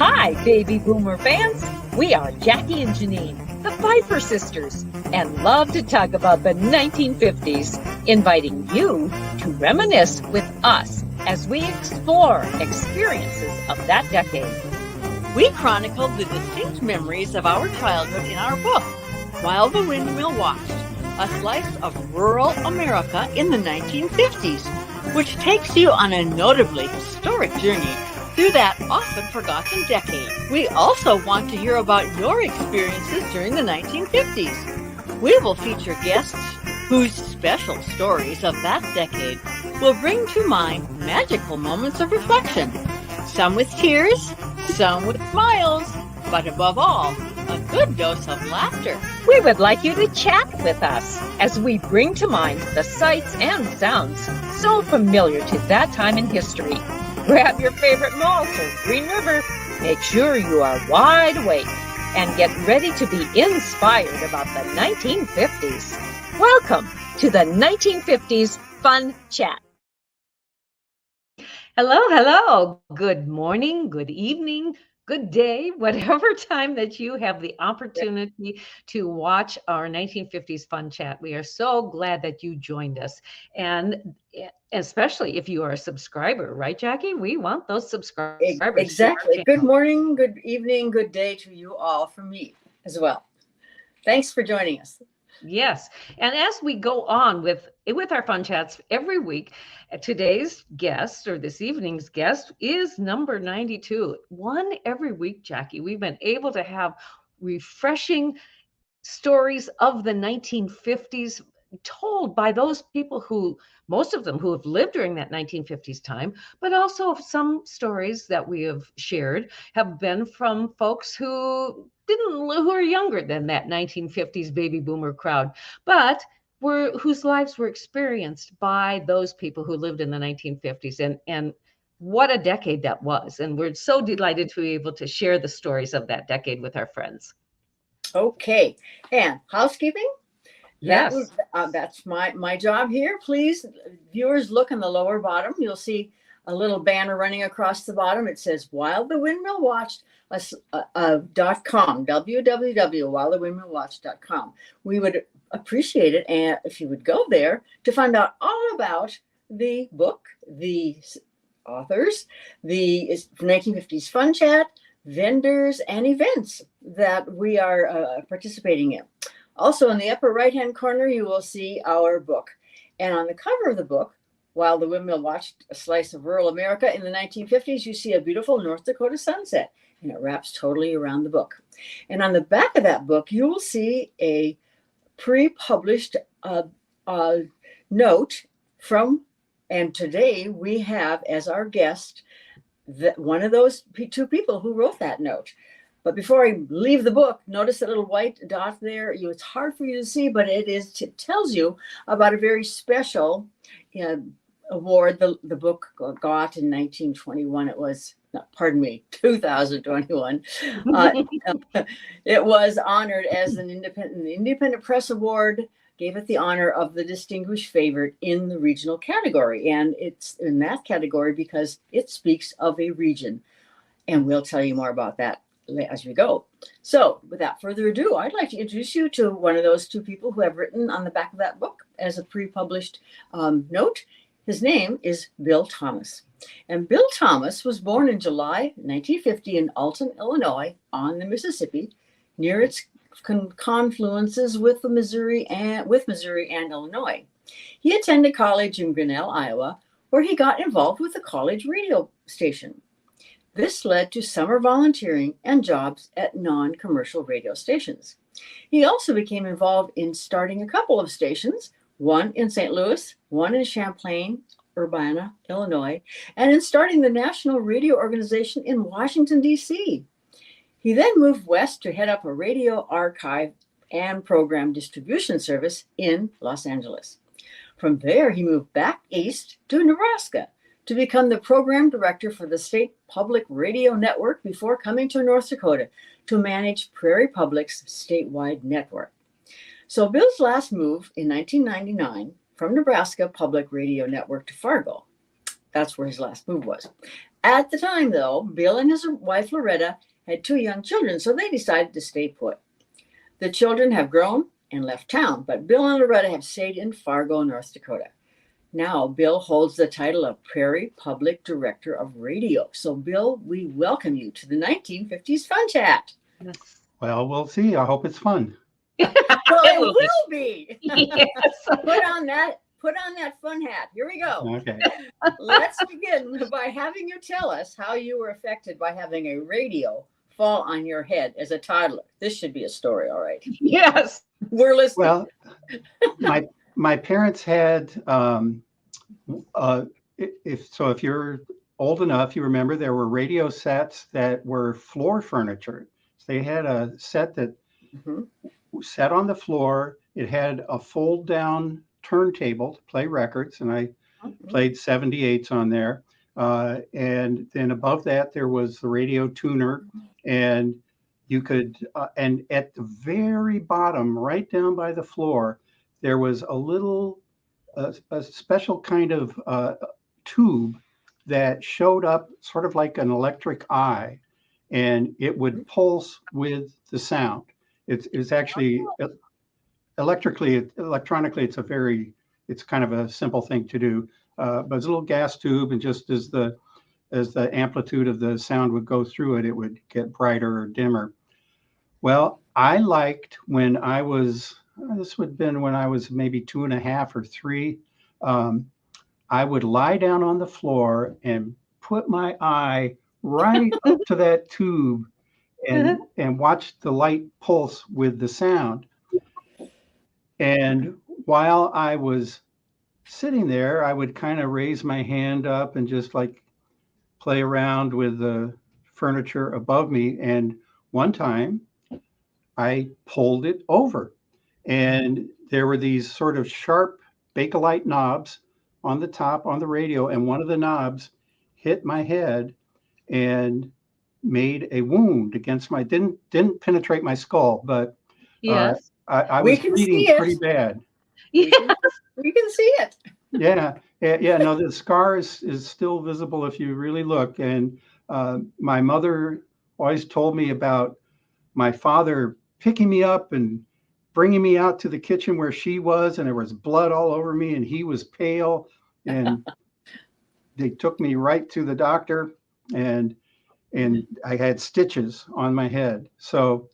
Hi, baby boomer fans. We are Jackie and Janine, the Pfeiffer sisters, and love to talk about the 1950s, inviting you to reminisce with us as we explore experiences of that decade. We chronicled the distinct memories of our childhood in our book, While the Windmill Watched, a slice of rural America in the 1950s, which takes you on a notably historic journey through that often forgotten decade. We also want to hear about your experiences during the 1950s. We will feature guests whose special stories of that decade will bring to mind magical moments of reflection, some with tears, some with smiles, but above all, a good dose of laughter. We would like you to chat with us as we bring to mind the sights and sounds so familiar to that time in history. Grab your favorite malt or Green River. Make sure you are wide awake and get ready to be inspired about the 1950s. Welcome to the 1950s Fun Chat. Hello. Good morning, good evening, good day, whatever time that you have the opportunity to watch our 1950s Fun Chat. We are so glad that you joined us. And especially if you are a subscriber, right, Jackie? We want those subscribers. Exactly. Good morning, good evening, good day to you all from me as well. Thanks for joining us. Yes. And as we go on with our Fun Chats every week, today's guest or this evening's guest is number 92. One every week, Jackie. We've been able to have refreshing stories of the 1950s told by those people who, most of them who have lived during that 1950s time, but also some stories that we have shared have been from folks who are younger than that 1950s baby boomer crowd, but whose lives were experienced by those people who lived in the 1950s. And what a decade that was. And we're so delighted to be able to share the stories of that decade with our friends. Okay. And housekeeping? Yes. That's my job here. Please, viewers, look in the lower bottom. You'll see a little banner running across the bottom. It says While the Windmill Watched .com, www.whilethewindmillwatched.com. We would appreciate it and if you would go there to find out all about the book, the authors, the 1950s Fun Chat, vendors, and events that we are participating in. Also, in the upper right-hand corner, you will see our book. And on the cover of the book, While the Windmill Watched, a Slice of Rural America in the 1950s, you see a beautiful North Dakota sunset, and it wraps totally around the book. And on the back of that book, you will see a pre-published note from, and today we have as our guest one of those two people who wrote that note. But before I leave the book, notice that little white dot there. It's hard for you to see, but it tells you about a very special award the book got in 1921. It was, 2021. It was honored as an independent press award, gave it the honor of the distinguished favorite in the regional category. And it's in that category because it speaks of a region. And we'll tell you more about that as we go. So without further ado, I'd like to introduce you to one of those two people who have written on the back of that book as a pre-published note. His name is Bill Thomas. And Bill Thomas was born in July 1950 in Alton, Illinois, on the Mississippi, near its confluences with Missouri and Illinois. He attended college in Grinnell, Iowa, where he got involved with the college radio station. This led to summer volunteering and jobs at non-commercial radio stations. He also became involved in starting a couple of stations, one in St. Louis, one in Champaign, Urbana, Illinois, and in starting the National Radio Organization in Washington, D.C. He then moved west to head up a radio archive and program distribution service in Los Angeles. From there, he moved back east to Nebraska to become the program director for the state public radio network before coming to North Dakota to manage Prairie Public's statewide network. So Bill's last move in 1999 from Nebraska Public Radio Network to Fargo, that's where his last move was, At the time, though, Bill and his wife Loretta had 2 young children, so they decided to stay put. The children have grown and left town, but Bill and Loretta have stayed in Fargo, North Dakota. Now, Bill holds the title of Prairie Public Director of Radio. So, Bill, we welcome you to the 1950s Fun Chat. Well, we'll see. I hope it's fun. Well, it will be. Yes. Put on that fun hat. Here we go. Okay. Let's begin by having you tell us how you were affected by having a radio fall on your head as a toddler. This should be a story, all right. Yes. We're listening. Well, my parents had if you're old enough, you remember there were radio sets that were floor furniture. So they had a set that sat on the floor. It had a fold down turntable to play records, and I played 78s on there. And then above that, there was the radio tuner, and you could, and at the very bottom, right down by the floor, there was a little, a special kind of tube that showed up sort of like an electric eye, and it would pulse with the sound. It's actually electronically, it's kind of a simple thing to do. But it's a little gas tube, and just as the amplitude of the sound would go through it, it would get brighter or dimmer. Well, I liked when I was, this would have been when I was maybe 2.5 or 3. I would lie down on the floor and put my eye right up to that tube and watch the light pulse with the sound. And while I was sitting there, I would kind of raise my hand up and just like play around with the furniture above me. And one time I pulled it over, and there were these sort of sharp Bakelite knobs on the top on the radio, and one of the knobs hit my head and made a wound against my, didn't penetrate my skull, but yes, I was bleeding pretty bad. Yes, we can see it. Yeah. No, the scar is still visible if you really look. And my mother always told me about my father picking me up and bringing me out to the kitchen where she was, and there was blood all over me, and he was pale, and they took me right to the doctor, and I had stitches on my head. So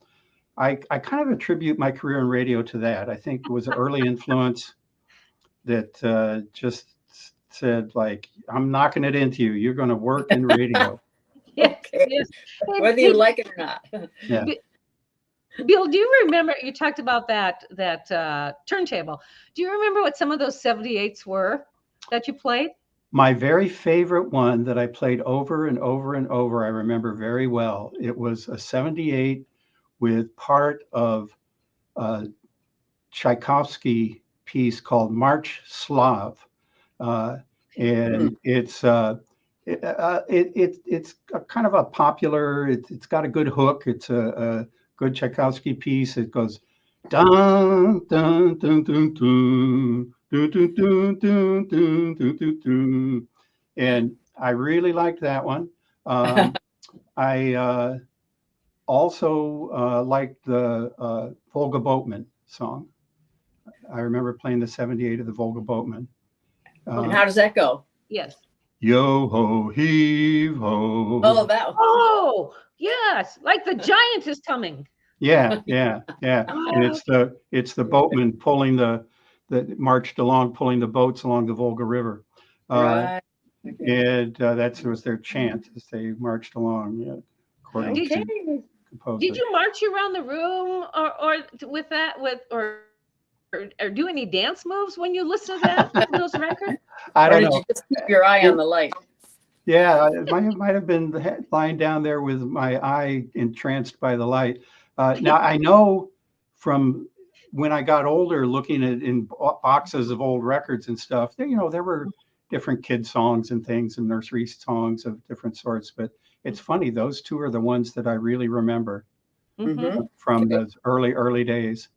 I kind of attribute my career in radio to that. I think it was an early influence that just said, like, I'm knocking it into you. You're going to work in radio. Okay. Yes. Whether you like it or not. Yeah. Bill, do you remember, you talked about that turntable. Do you remember what some of those 78s were that you played? My very favorite one that I played over and over and over, I remember very well. It was a 78 with part of a Tchaikovsky piece called March Slav. And it's a kind of a popular, it's got a good hook. It's a good Tchaikovsky piece. It goes dun dun dun dun dun dun dun dun dun dun dun dun, and I really liked that one. I also liked the Volga Boatman song. I remember playing the 78 of the Volga Boatman. And how does that go? Yes. Yo ho heave ho. Oh, that one. Oh, yes. Like the giant is coming. Yeah. And it's the boatman pulling that marched along, pulling the boats along the Volga River. Right. Okay. And that was their chant as they marched along. Yeah, according to the composer. Did you march around the room or with that or do any dance moves when you listen to those records? I don't know. Or did you just keep your eye on the light? Yeah, it might have been lying down there with my eye entranced by the light. Now I know from when I got older, looking at in boxes of old records and stuff, there were different kid songs and things and nursery songs of different sorts. But it's funny; those two are the ones that I really remember from those early days.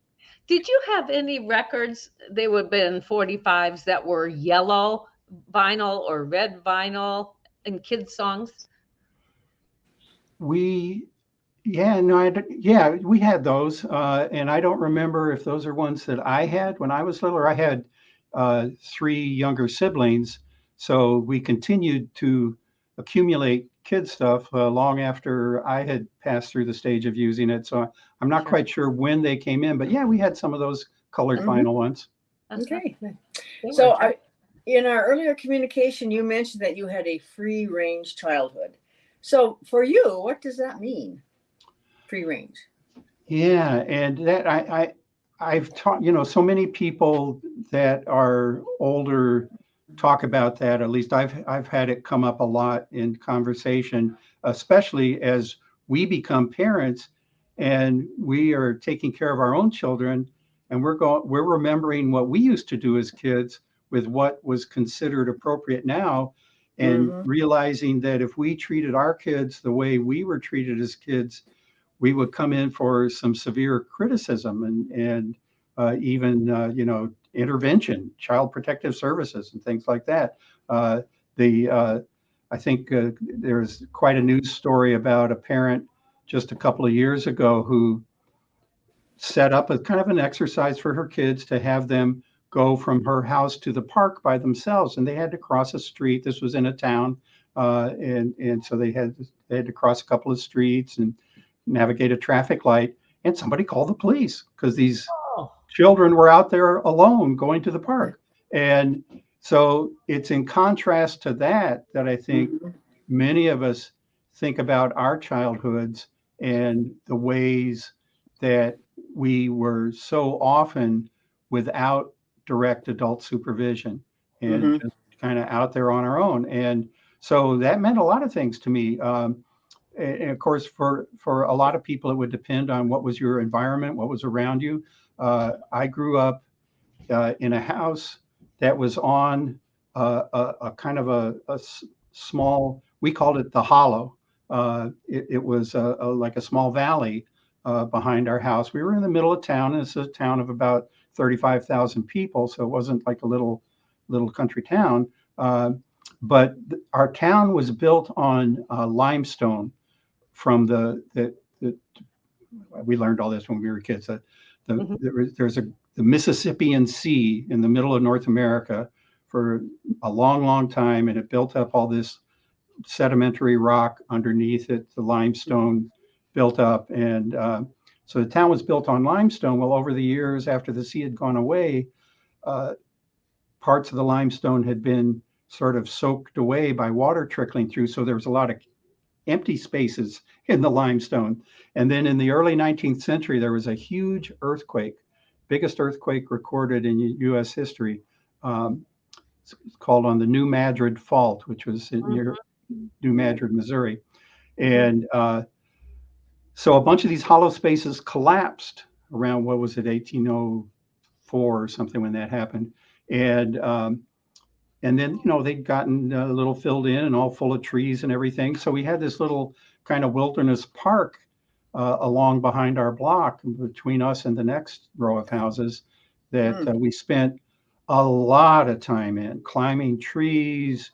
Did you have any records? They would have been 45s that were yellow vinyl or red vinyl, in kids songs? We, yeah, no, yeah, we had those, and I don't remember if those are ones that I had when I was little, or I had three younger siblings, so we continued to accumulate kid stuff long after I had passed through the stage of using it. So I'm not Sure. quite sure when they came in, but yeah, we had some of those colored vinyl ones. Okay. They So were- in our earlier communication, you mentioned that you had a free range childhood. So for you, what does that mean? Free range. Yeah, and that I've taught, so many people that are older talk about that. At least I've had it come up a lot in conversation, especially as we become parents and we are taking care of our own children, and we're remembering what we used to do as kids with what was considered appropriate now, and realizing that if we treated our kids the way we were treated as kids, we would come in for some severe criticism and even intervention, child protective services, and things like that. The I think there's quite a news story about a parent just a couple of years ago who set up a kind of an exercise for her kids to have them go from her house to the park by themselves, and they had to cross a street. This was in a town, and so they had to cross a couple of streets and navigate a traffic light, and somebody called the police because these children were out there alone going to the park. And so it's in contrast to that I think many of us think about our childhoods and the ways that we were so often without direct adult supervision and just kind of out there on our own. And so that meant a lot of things to me. And of course, for a lot of people, it would depend on what was your environment, what was around you. I grew up in a house that was on a kind of a small, we called it the hollow. It was like a small valley behind our house. We were in the middle of town, and it's a town of about 35,000 people, so it wasn't like a little country town. But our town was built on limestone from we learned all this when we were kids. There's the Mississippian Sea in the middle of North America for a long, long time, and it built up all this sedimentary rock underneath it. The limestone built up, and so the town was built on limestone. Well, over the years, after the sea had gone away, parts of the limestone had been sort of soaked away by water trickling through, so there was a lot of empty spaces in the limestone. And then in the early 19th century, there was a huge earthquake, biggest earthquake recorded in U.S. history. It's called on the New Madrid Fault, which was near New Madrid, Missouri. And so a bunch of these hollow spaces collapsed around, what was it, 1804 or something when that happened. And then, they'd gotten a little filled in and all full of trees and everything. So we had this little kind of wilderness park along behind our block between us and the next row of houses that we spent a lot of time in, climbing trees,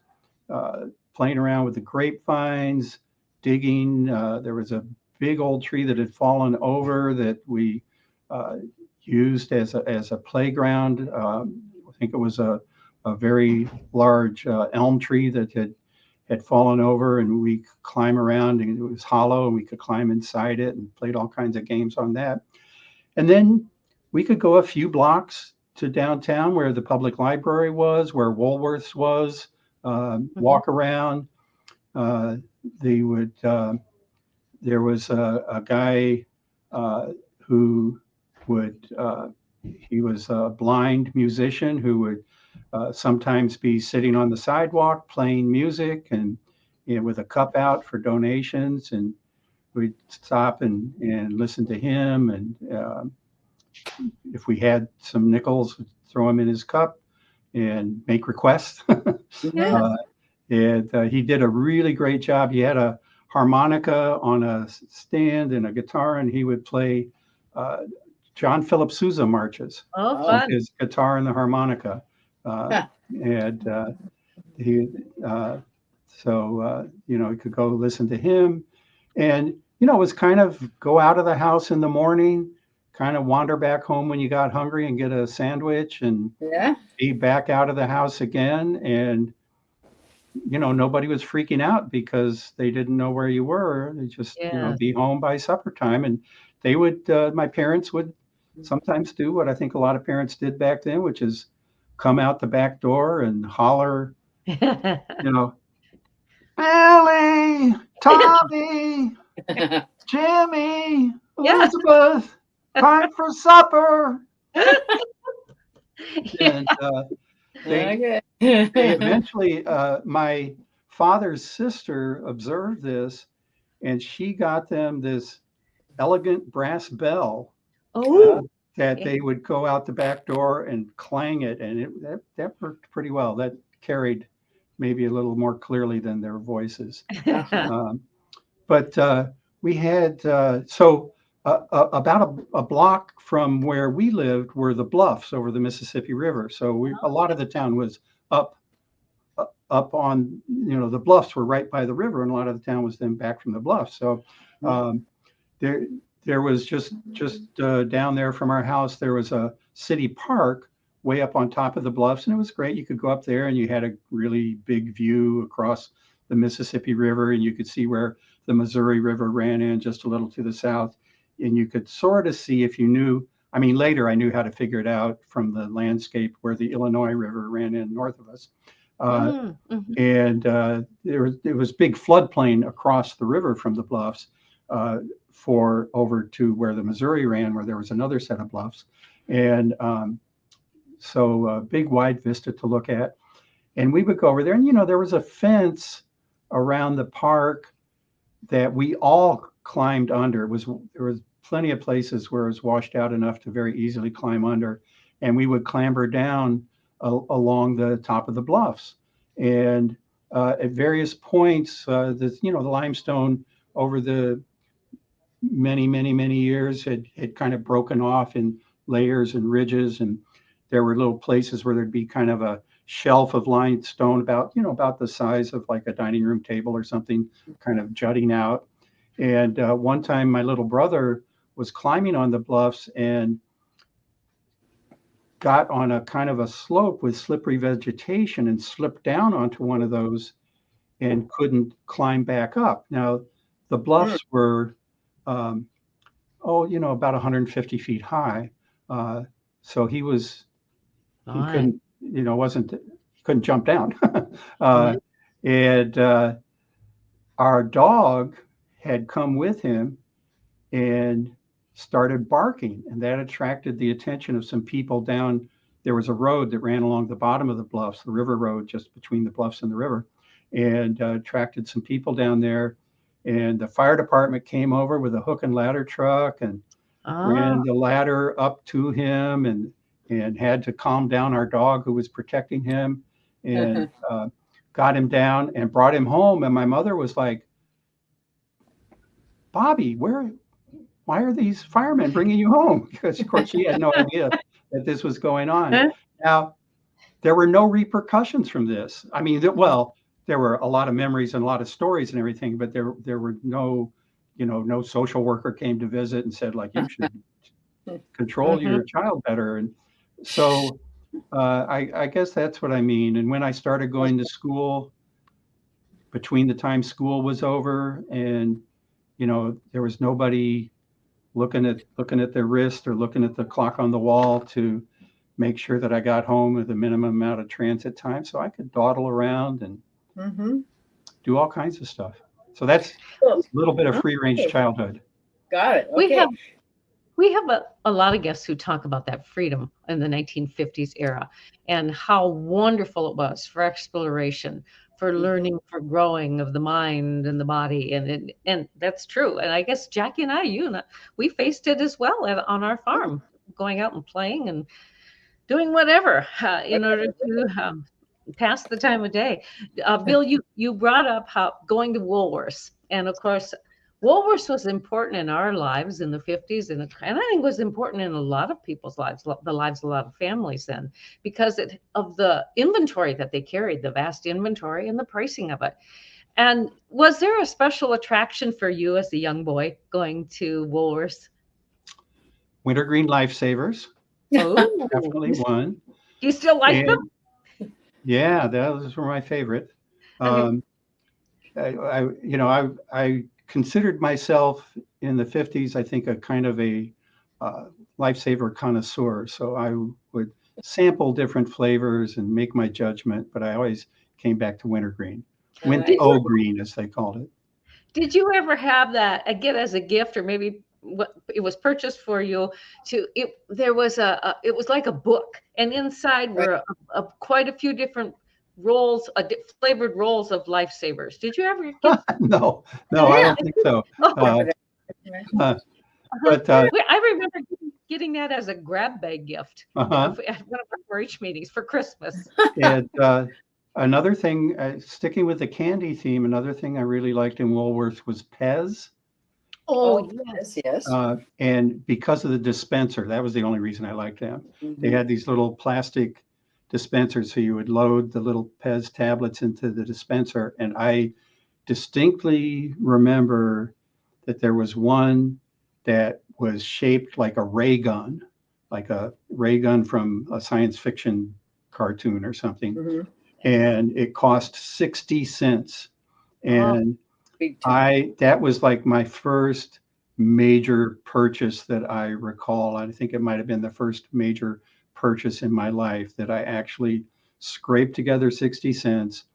playing around with the grapevines, digging. There was a big old tree that had fallen over that we used as a playground. I think it was a very large elm tree that had fallen over, and we could climb around, and it was hollow, and we could climb inside it and played all kinds of games on that. And then we could go a few blocks to downtown where the public library was, where Woolworth's was, walk around. There was a guy who he was a blind musician who would sometimes be sitting on the sidewalk playing music and with a cup out for donations, and we'd stop and listen to him, and if we had some nickels, we'd throw them in his cup and make requests. And he did a really great job. He had a harmonica on a stand and a guitar, and he would play John Philip Sousa marches. Oh, fun. His guitar and the harmonica. And he, So, you could go listen to him. And, it was kind of go out of the house in the morning, kind of wander back home when you got hungry and get a sandwich and be back out of the house again. And, nobody was freaking out because they didn't know where you were. They just, be home by supper time. And they would, my parents would sometimes do what I think a lot of parents did back then, which is come out the back door and holler, Billy, Tommy, Jimmy, Elizabeth, time for supper. And they eventually, my father's sister observed this, and she got them this elegant brass bell that they would go out the back door and clang it, and that worked pretty well. That carried maybe a little more clearly than their voices. But we had, about a block from where we lived were the bluffs over the Mississippi River. So a lot of the town was up on, the bluffs were right by the river, and a lot of the town was then back from the bluffs. So there was just down there from our house, there was a city park way up on top of the bluffs, and it was great. You could go up there and you had a really big view across the Mississippi River, and you could see where the Missouri River ran in just a little to the south. And you could sort of see if you knew, later I knew how to figure it out from the landscape where the Illinois River ran in north of us. And there was big floodplain across the river from the bluffs for over to where the Missouri ran, where there was another set of bluffs. And so a big wide vista to look at. And we would go over there, and there was a fence around the park that we all climbed under. There was plenty of places where it was washed out enough to very easily climb under, and we would clamber down along the top of the bluffs. And at various points, the limestone over the many years had kind of broken off in layers and ridges, and there were little places where there'd be kind of a shelf of limestone about the size of like a dining room table or something, kind of jutting out. And one time my little brother was climbing on the bluffs and got on a kind of a slope with slippery vegetation and slipped down onto one of those and couldn't climb back up. Now, the bluffs were, about 150 feet high. So he couldn't, he couldn't jump down. And our dog had come with him and started barking, and that attracted the attention of some people down. There was a road that ran along the bottom of the bluffs, the river road just between the bluffs and the river, and attracted some people down there. And the fire department came over with a hook and ladder truck and ran the ladder up to him and had to calm down our dog who was protecting him, and got him down and brought him home. And my mother was like, Bobby, why are these firemen bringing you home? Because of course she had no idea that this was going on. Now, there were no repercussions from this. There were a lot of memories and a lot of stories and everything, but there were no, no social worker came to visit and said, like, you should control your child better. And so I guess that's what I mean. And when I started going to school, between the time school was over and, there was nobody looking at their wrist or looking at the clock on the wall to make sure that I got home with a minimum amount of transit time. So I could dawdle around and do all kinds of stuff. So that's a little bit of free range childhood. Got it. Okay. We have a lot of guests who talk about that freedom in the 1950s era and how wonderful it was for exploration, for learning, for growing of the mind and the body. And that's true. And I guess Jackie and I, we faced it as well on our farm, going out and playing and doing whatever in order to pass the time of day. Bill, you brought up how going to Woolworths. And of course, Woolworths was important in our lives in the 50s, and I think was important in a lot of people's lives, the lives of a lot of families then, because of the inventory that they carried, the vast inventory and the pricing of it. And was there a special attraction for you as a young boy going to Woolworths? Wintergreen Lifesavers, Oh, definitely one. do you still like them? And yeah, those were my favorite. Okay. I considered myself in the 50s, I think, a kind of a lifesaver connoisseur. So I would sample different flavors and make my judgment, but I always came back to wintergreen. Winter green, as they called it. Did you ever have that again as a gift, or maybe what it was purchased for you? There was it was like a book, and inside were quite a few different rolls, flavored rolls of lifesavers. Did you ever get? No, I don't think so. But I remember getting that as a grab bag gift at one of our H meetings for Christmas. And another thing, sticking with the candy theme, another thing I really liked in Woolworths was Pez. Oh, yes. And because of the dispenser, that was the only reason I liked them. Mm-hmm. They had these little plastic dispensers, so you would load the little Pez tablets into the dispenser. And I distinctly remember that there was one that was shaped like a ray gun from a science fiction cartoon or something. Mm-hmm. And it cost 60 cents. And that was like my first major purchase that I recall. I think it might have been the first major purchase in my life that I actually scraped together 60 cents,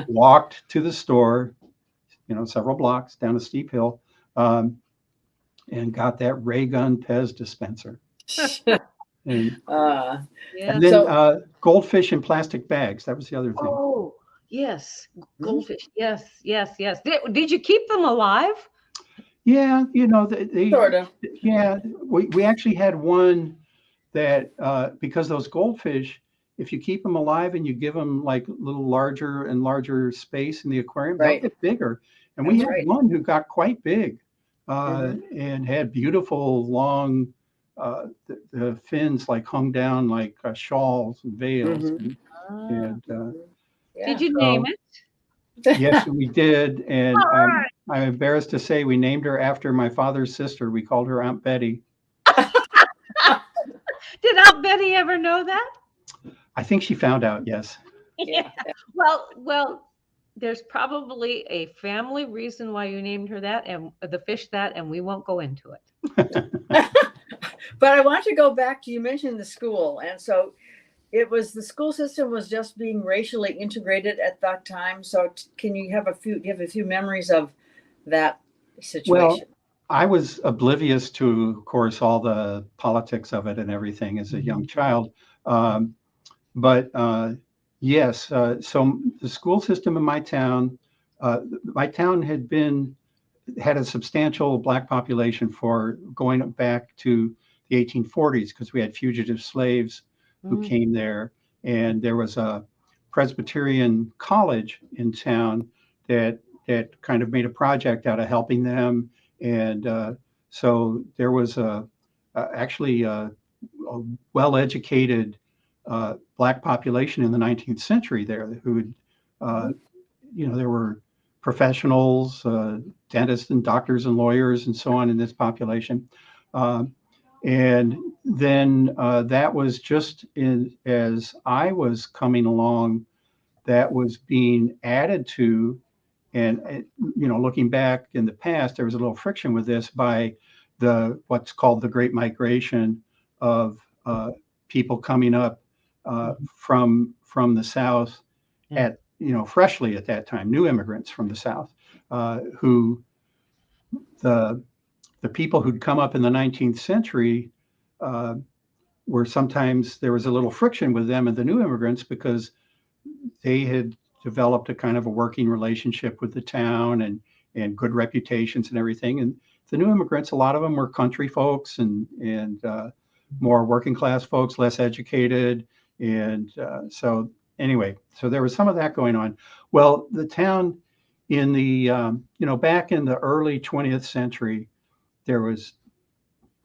walked to the store, several blocks down a steep hill, and got that ray gun Pez dispenser. And then goldfish in plastic bags. That was the other thing. Oh, yes. Goldfish. Yes. Did you keep them alive? Yeah, they sort of. Yeah, we actually had one that because those goldfish, if you keep them alive and you give them like a little larger and larger space in the aquarium, they'll get bigger. And we had one who got quite big and had beautiful long the fins like hung down like shawls and veils. Did you name it? Yes, we did. And I'm embarrassed to say we named her after my father's sister. We called her Aunt Betty. Did Aunt Betty ever know that? I think she found out, yes. Yeah. Well, there's probably a family reason why you named her that and the fish that, and we won't go into it. But I want to go back to, you mentioned the school. And so the school system was just being racially integrated at that time. So can you have a few memories of that situation? Well, I was oblivious to, of course, all the politics of it and everything as a young child. Yes, so the school system in my town had a substantial Black population for going back to the 1840s, because we had fugitive slaves who came there, and there was a Presbyterian college in town that kind of made a project out of helping them, and so there was actually a well-educated Black population in the 19th century there who would, there were professionals, dentists and doctors and lawyers and so on in this population. And then that was just as I was coming along, that was being added to. And, looking back in the past, there was a little friction with this by what's called the Great Migration of people coming up from the South freshly at that time, new immigrants from the South, who the people who'd come up in the 19th century were sometimes, there was a little friction with them and the new immigrants because they had developed a kind of a working relationship with the town and good reputations and everything. And the new immigrants, a lot of them were country folks and more working class folks, less educated. And so anyway, so there was some of that going on. Well, the town in the back in the early 20th century, there was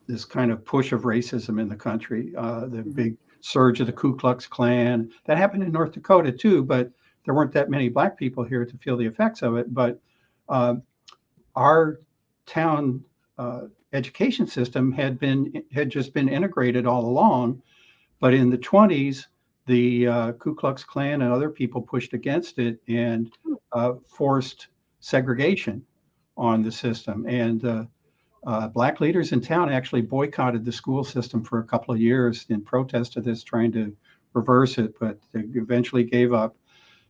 this kind of push of racism in the country. The big surge of the Ku Klux Klan that happened in North Dakota too, but there weren't that many Black people here to feel the effects of it. But our town education system had just been integrated all along. But in the 20s, the Ku Klux Klan and other people pushed against it and forced segregation on the system. And Black leaders in town actually boycotted the school system for a couple of years in protest to this, trying to reverse it, but they eventually gave up.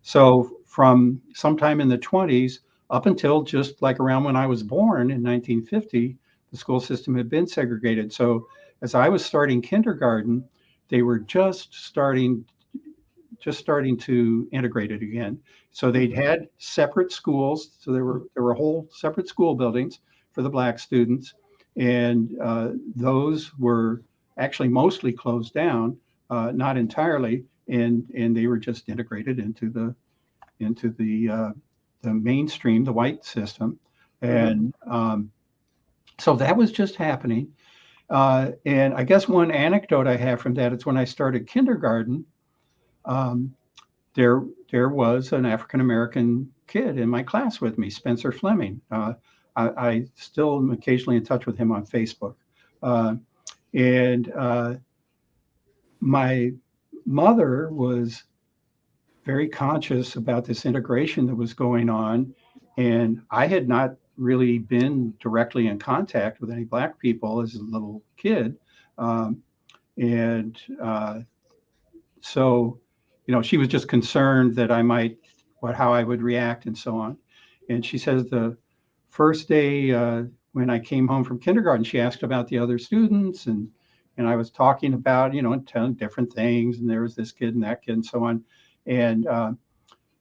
So from sometime in the 20s up until just like around when I was born in 1950, the school system had been segregated. So as I was starting kindergarten, they were just starting to integrate it again. So they'd had separate schools. So there were whole separate school buildings for the Black students, and those were actually mostly closed down, not entirely, and they were just integrated into the mainstream, the white system, and so that was just happening. And I guess one anecdote I have from that is when I started kindergarten, there was an African American kid in my class with me, Spencer Fleming. I still am occasionally in touch with him on Facebook. And my mother was very conscious about this integration that was going on. And I had not really been directly in contact with any Black people as a little kid. So, she was just concerned that I might, how I would react and so on. And she says the first day when I came home from kindergarten, she asked about the other students, and I was talking about, telling different things, and there was this kid and that kid and so on. And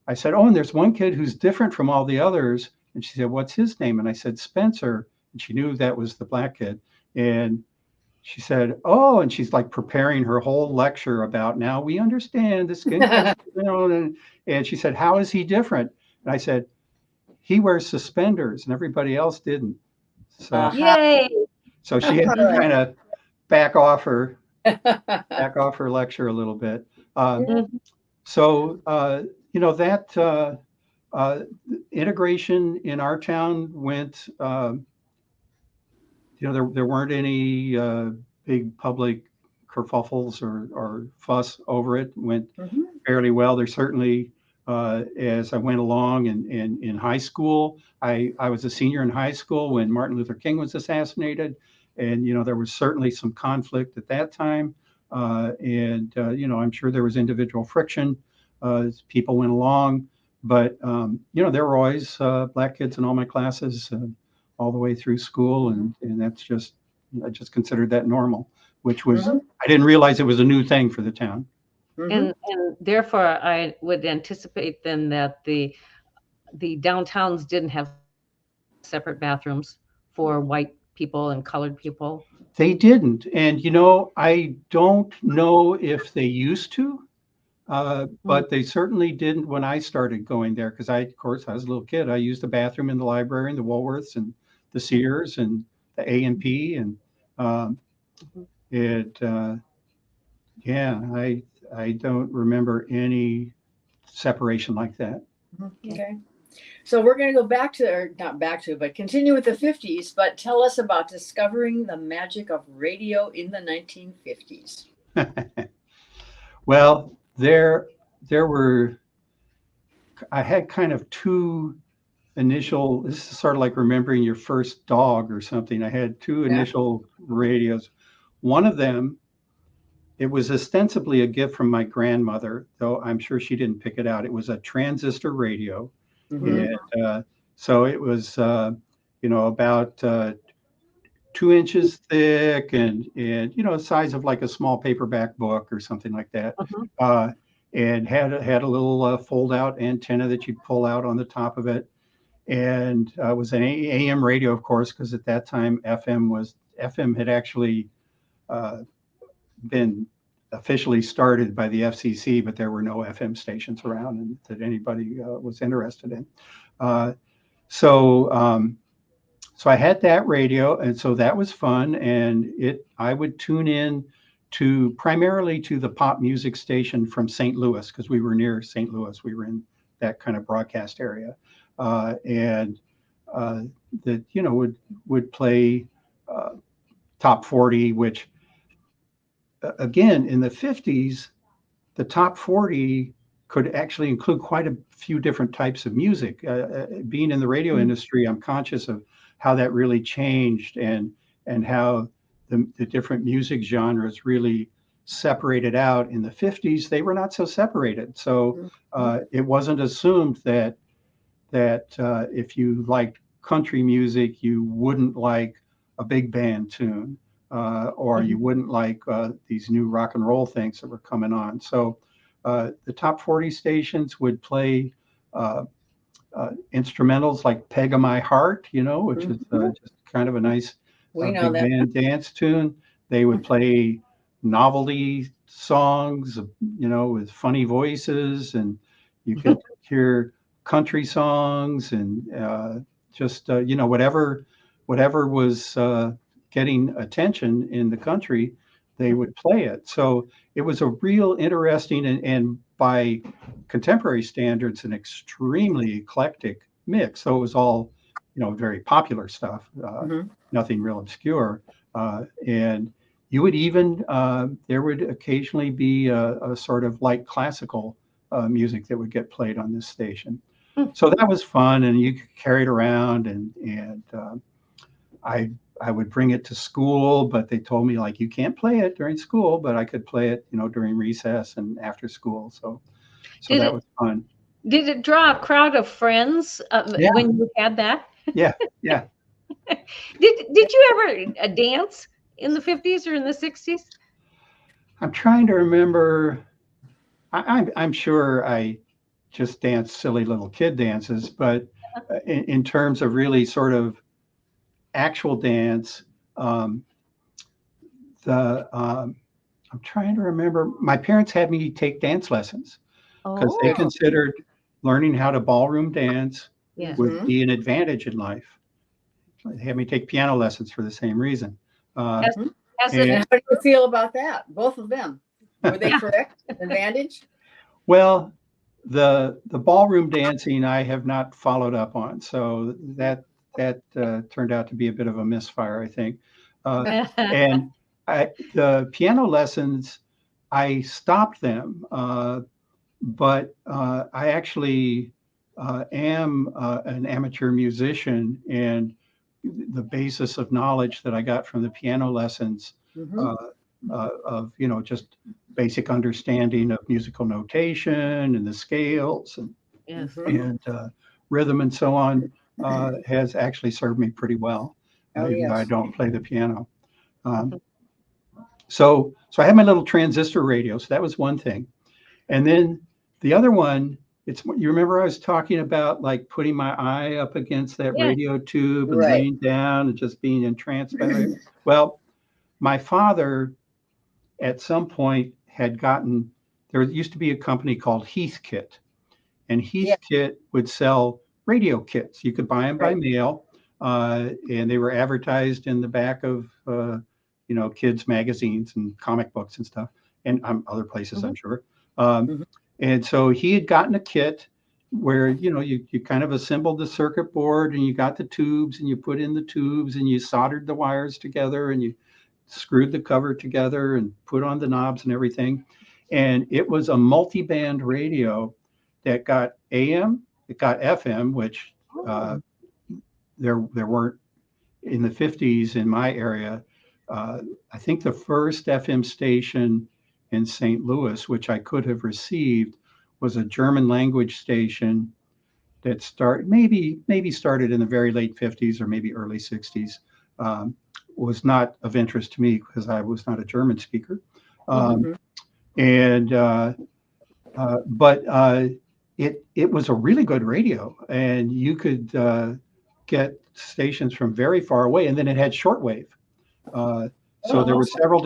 I said, oh, and there's one kid who's different from all the others. And she said, what's his name? And I said, Spencer. And she knew that was the Black kid. And she said, oh, and she's like preparing her whole lecture about, now we understand the skin, and she said, how is he different? And I said, he wears suspenders and everybody else didn't. So, Yay! So she had to kind of back off her lecture a little bit. So, that integration in our town went, there weren't any big public kerfuffles or fuss over it. Went fairly well. There's certainly, as I went along in high school, I was a senior in high school when Martin Luther King was assassinated. And, there was certainly some conflict at that time. I'm sure there was individual friction as people went along. But, there were always Black kids in all my classes all the way through school. And that's I just considered that normal, which was, I didn't realize it was a new thing for the town. And therefore, I would anticipate then that the downtowns didn't have separate bathrooms for white people and colored people. They didn't. And, I don't know if they used to. But they certainly didn't when I started going there, because of course, I was a little kid. I used the bathroom in the library and the Woolworths and the Sears and the A&P, and I don't remember any separation like that. Okay. So we're going to go back to, or not back to, but continue with the 50s, but tell us about discovering the magic of radio in the 1950s. Well, there were, I had kind of two initial, this is sort of like remembering your first dog or something. I had two initial radios. One of them, it was ostensibly a gift from my grandmother, though I'm sure she didn't pick it out. It was a transistor radio. And so it was, about 2 inches thick and the size of like a small paperback book or something like that. And had a little fold out antenna that you'd pull out on the top of it. And it was an AM radio, of course, because at that time FM had actually been officially started by the FCC, but there were no FM stations around and that anybody was interested in. So so I had that radio, and so that was fun. And I would tune in primarily to the pop music station from St. Louis, because we were near St. Louis. We were in that kind of broadcast area, and that would play top 40, which again in the 50s, the top 40 could actually include quite a few different types of music. Being in the radio industry, I'm conscious of how that really changed, and how the different music genres really separated out. In the 50s, they were not so separated. So it wasn't assumed that if you liked country music, you wouldn't like a big band tune, or you wouldn't like these new rock and roll things that were coming on. So the top 40 stations would play instrumentals like "Peg of My Heart," which is just kind of a nice big band dance tune. They would play novelty songs, with funny voices, and you could hear country songs, and just whatever was getting attention in the country, they would play it. So it was a real interesting and by contemporary standards, an extremely eclectic mix. So it was all, very popular stuff, nothing real obscure. And you would even, there would occasionally be a sort of light classical music that would get played on this station. So that was fun, and you could carry it around, and I would bring it to school, but they told me, like, you can't play it during school, but I could play it, during recess and after school. So that was fun. Did it draw a crowd of friends when you had that? Yeah. Did you ever dance in the 50s or in the 60s? I'm trying to remember. I'm sure I just danced silly little kid dances, but in terms of really sort of actual dance, I'm trying to remember. My parents had me take dance lessons because they considered learning how to ballroom dance would be an advantage in life. They had me take piano lessons for the same reason. How do you feel about that? Both of them, were they correct? Advantage? Well, the ballroom dancing I have not followed up on, so that turned out to be a bit of a misfire, I think. And the piano lessons, I stopped them, but I actually am an amateur musician, and the basis of knowledge that I got from the piano lessons of just basic understanding of musical notation and the scales and rhythm and so on has actually served me pretty well, even though I don't play the piano. So I had my little transistor radio, so that was one thing. And then the other one, you remember I was talking about like putting my eye up against that radio tube and laying down and just being entranced by it. Well, my father at some point had gotten, there used to be a company called Heathkit, and Heathkit would sell radio kits. You could buy them by mail, and they were advertised in the back of kids magazines and comic books and stuff, and other places, I'm sure. And so he had gotten a kit where you kind of assembled the circuit board, and you got the tubes, and you put in the tubes, and you soldered the wires together, and you screwed the cover together and put on the knobs and everything. And it was a multi-band radio that got AM, it got FM, which there weren't in the 50s in my area. I think the first FM station in St. Louis, which I could have received, was a German language station that maybe started in the very late 50s or maybe early 60s. Was not of interest to me because I was not a German speaker. But it was a really good radio, and you could get stations from very far away, and then it had shortwave. So there were several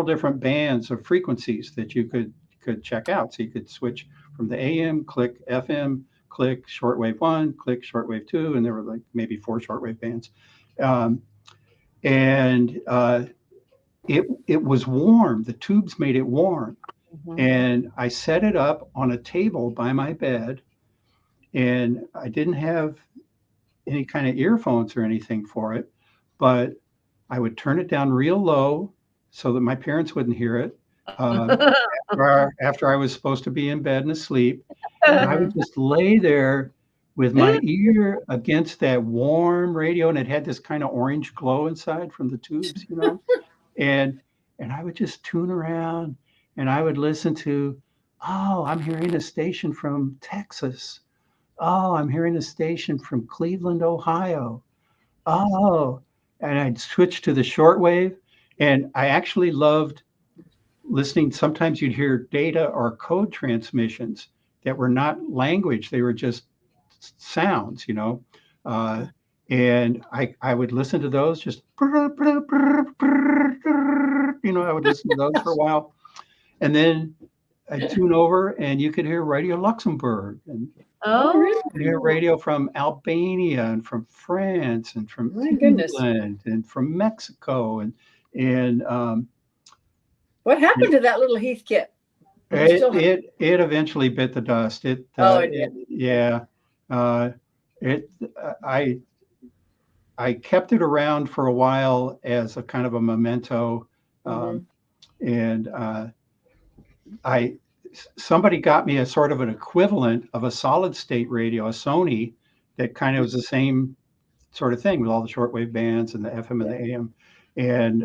different bands of frequencies that you could check out. So you could switch from the AM, click FM, click, shortwave 1, click, shortwave 2, and there were like maybe 4 shortwave bands. Um, and it was warm. The tubes made it warm. Mhm. And I set it up on a table by my bed, and I didn't have any kind of earphones or anything for it, but I would turn it down real low so that my parents wouldn't hear it. After I was supposed to be in bed and asleep, and I would just lay there with my ear against that warm radio, and it had this kind of orange glow inside from the tubes, and I would just tune around, and I would listen to, oh, I'm hearing a station from Texas. Oh, I'm hearing a station from Cleveland, Ohio. Oh, and I'd switch to the shortwave, and I actually loved listening. Sometimes you'd hear data or code transmissions that were not language; they were just sounds, and I would listen to those just, I would listen to those for a while, and then I'd tune over, and you could hear Radio Luxembourg, and you could hear radio from Albania, and from France, and from England, and from Mexico, and what happened to that little Heathkit? It eventually bit the dust. It did. Yeah. I kept it around for a while as a kind of a memento, and somebody got me a sort of an equivalent of a solid state radio, a Sony, that kind of was the same sort of thing with all the shortwave bands and the FM and the AM, and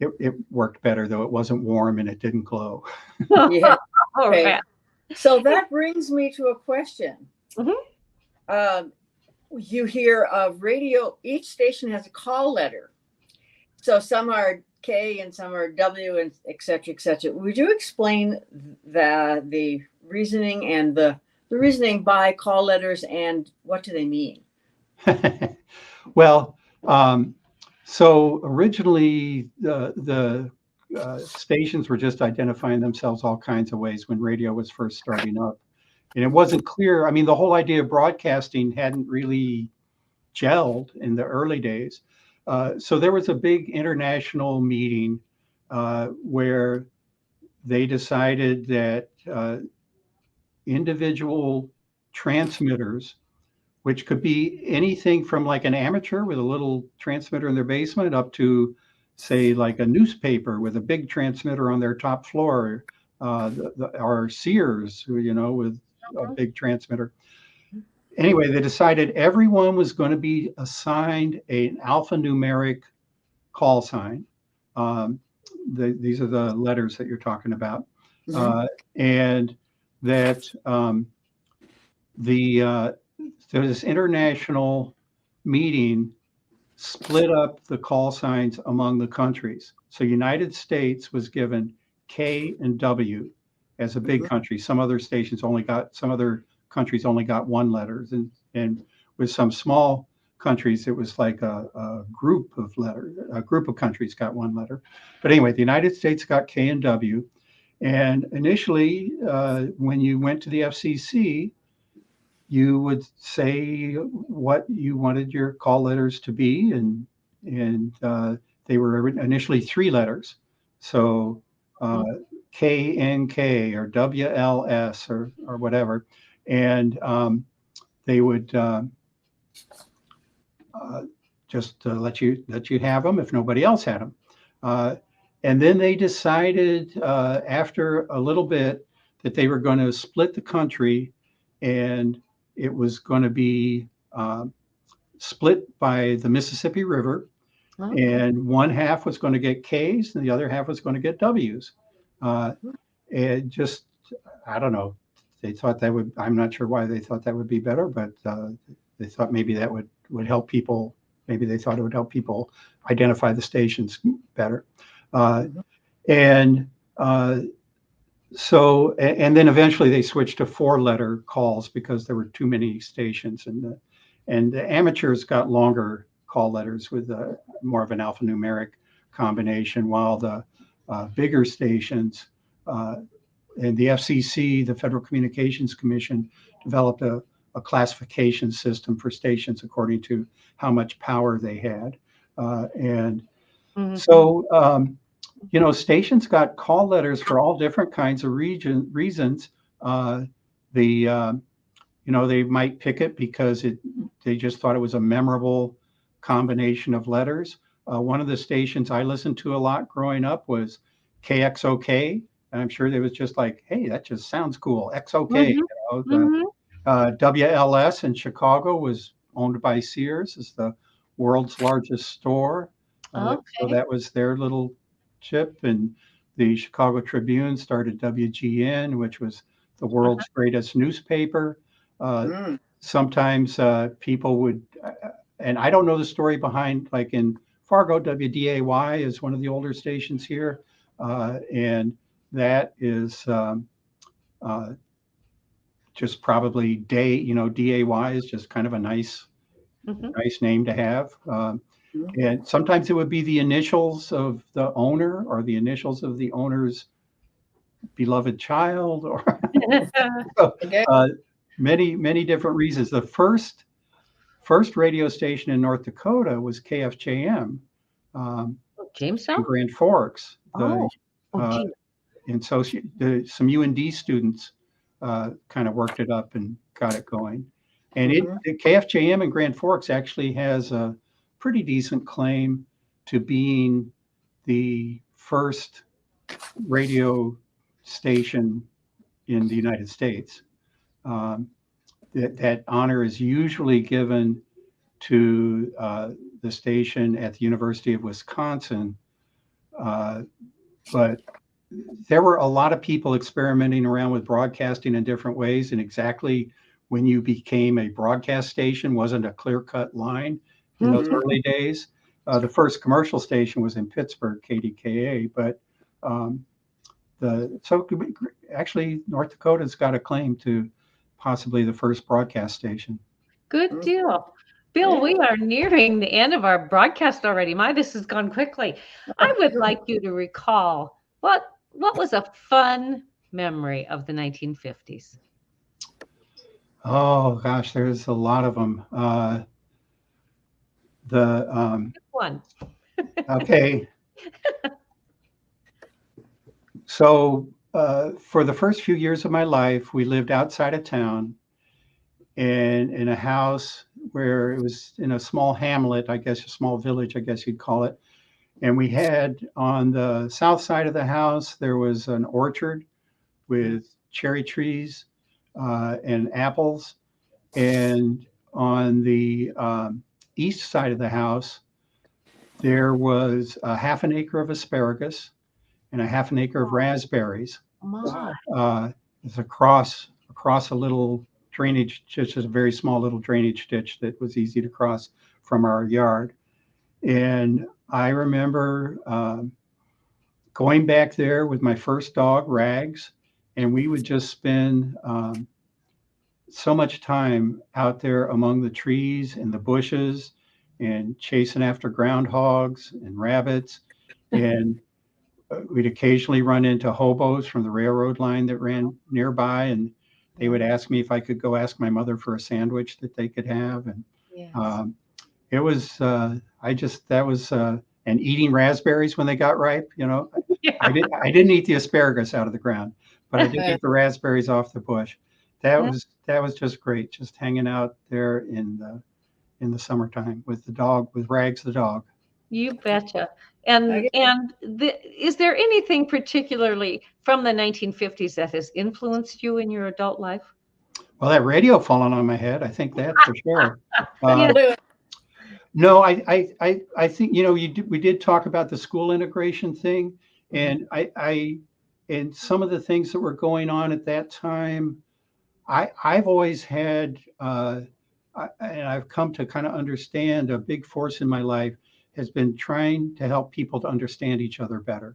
it worked better, though it wasn't warm and it didn't glow. Yeah. Okay. So that brings me to a question. You hear of radio, each station has a call letter. So some are K and some are W, and et cetera, et cetera. Would you explain the reasoning and the reasoning by call letters, and what do they mean? Well, so originally the stations were just identifying themselves all kinds of ways when radio was first starting up. And it wasn't clear. I mean, the whole idea of broadcasting hadn't really gelled in the early days. So there was a big international meeting where they decided that individual transmitters, which could be anything from like an amateur with a little transmitter in their basement up to, say, like a newspaper with a big transmitter on their top floor, or Sears, with a big transmitter. Anyway, they decided everyone was going to be assigned an alphanumeric call sign. These are the letters that you're talking about. And that this international meeting split up the call signs among the countries. So United States was given K and W as a big country. Some other countries only got one letters, and with some small countries, it was like a group of letters. A group of countries got one letter. But anyway, the United States got K and W. And initially, when you went to the FCC, you would say what you wanted your call letters to be, and they were initially 3 letters. So KNK or WLS or whatever, and they would just let you have them if nobody else had them. And then they decided after a little bit that they were going to split the country, and it was going to be split by the Mississippi River. And one half was going to get K's and the other half was going to get W's. And just, I don't know, they thought that would, I'm not sure why they thought that would be better, but they thought maybe that would help people. Maybe they thought it would help people identify the stations better. So, and then eventually they switched to 4-letter calls because there were too many stations, and the amateurs got longer call letters with more of an alphanumeric combination, while the bigger stations and the FCC, the Federal Communications Commission, developed a classification system for stations according to how much power they had. And so, stations got call letters for all different kinds of reasons. They might pick it because they just thought it was a memorable combination of letters. One of the stations I listened to a lot growing up was KXOK. And I'm sure they was just like, hey, that just sounds cool. XOK. WLS in Chicago was owned by Sears. It's the world's largest store. So that was their little chip. And the Chicago Tribune started WGN, which was the world's greatest newspaper. Sometimes people would, and I don't know the story behind, like in Fargo, WDAY is one of the older stations here. And that is just probably DAY is just kind of a nice name to have. And sometimes it would be the initials of the owner or the initials of the owner's beloved child, or many different reasons. The first radio station in North Dakota was KFJM Jamestown, in Grand Forks. And so some UND students kind of worked it up and got it going. And the KFJM in Grand Forks actually has a pretty decent claim to being the first radio station in the United States. That honor is usually given to the station at the University of Wisconsin, but there were a lot of people experimenting around with broadcasting in different ways, and exactly when you became a broadcast station wasn't a clear-cut line in those early days. The first commercial station was in Pittsburgh, KDKA, but actually North Dakota's got a claim to possibly the first broadcast station. Good deal. Bill, we are nearing the end of our broadcast already. This has gone quickly. I would like you to recall what was a fun memory of the 1950s? Oh gosh, there's a lot of them. One. Okay. So for the first few years of my life, we lived outside of town and in a house where it was in a small hamlet, I guess, a small village, I guess you'd call it. And we had on the south side of the house, there was an orchard with cherry trees and apples. And on the east side of the house, there was a half an acre of asparagus and a half an acre of raspberries. It's across a little drainage, just a very small little drainage ditch that was easy to cross from our yard. And I remember going back there with my first dog, Rags, and we would just spend so much time out there among the trees and the bushes and chasing after groundhogs and rabbits. And we'd occasionally run into hobos from the railroad line that ran nearby, and they would ask me if I could go ask my mother for a sandwich that they could have. And it was, and eating raspberries when they got ripe, I didn't eat the asparagus out of the ground, but I did get the raspberries off the bush. That was just great, just hanging out there in the summertime with the dog, with Rags the dog. You betcha. And is there anything particularly from the 1950s that has influenced you in your adult life? Well, that radio falling on my head, I think that for sure. No, I think, we did talk about the school integration thing, and and some of the things that were going on at that time, I've always had, and I've come to kind of understand, a big force in my life has been trying to help people to understand each other better.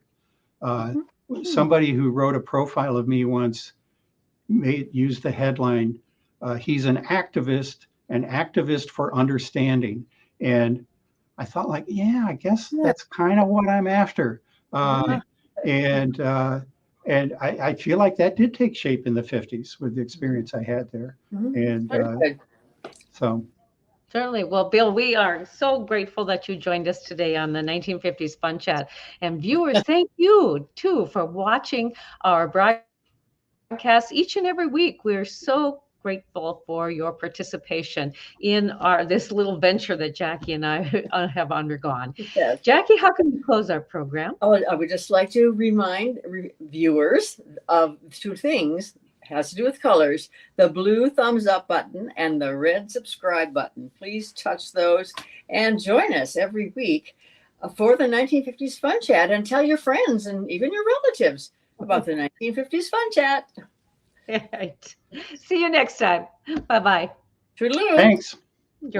Somebody who wrote a profile of me once used the headline, he's an activist for understanding. And I thought, I guess that's kind of what I'm after. And And I feel like that did take shape in the 50s with the experience I had there. And so. Certainly. Well, Bill, we are so grateful that you joined us today on the 1950s Fun Chat. And viewers, thank you, too, for watching our broadcast each and every week. We're so grateful for your participation in this little venture that Jackie and I have undergone. Yes. Jackie, how can we close our program? Oh, I would just like to remind viewers of two things. Has to do with colors, the blue thumbs up button and the red subscribe button. Please touch those and join us every week for the 1950s Fun Chat, and tell your friends and even your relatives about the 1950s Fun Chat. Right. See you next time. Bye-bye. Toodaloo. Thanks.